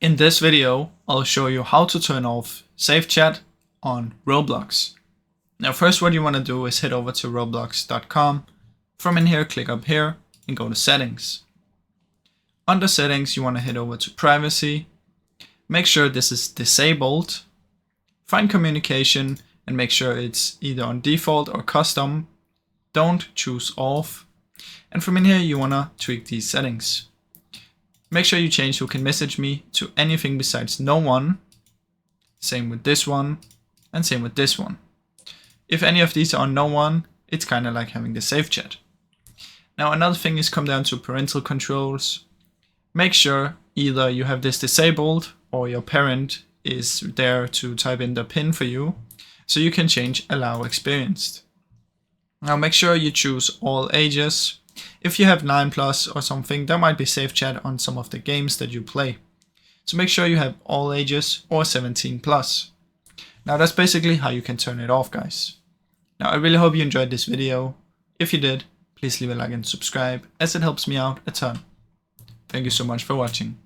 In this video, I'll show you how to turn off safe chat on Roblox. Now first what you want to do is head over to roblox.com. From in here, click up here and go to settings. Under settings, you want to head over to privacy. Make sure this is disabled. Find communication and make sure it's either on default or custom. Don't choose off. And from in here, you want to tweak these settings. Make sure you change who can message me to anything besides no one. Same with this one and same with this one. If any of these are no one, it's kind of like having the safe chat. Now another thing is come down to parental controls. Make sure either you have this disabled or your parent is there to type in the PIN for you, so you can change allow experienced. Now make sure you choose all ages. If you have 9+ or something, there might be safe chat on some of the games that you play. So make sure you have all ages or 17+. Now that's basically how you can turn it off, guys. Now I really hope you enjoyed this video. If you did, please leave a like and subscribe, as it helps me out a ton. Thank you so much for watching.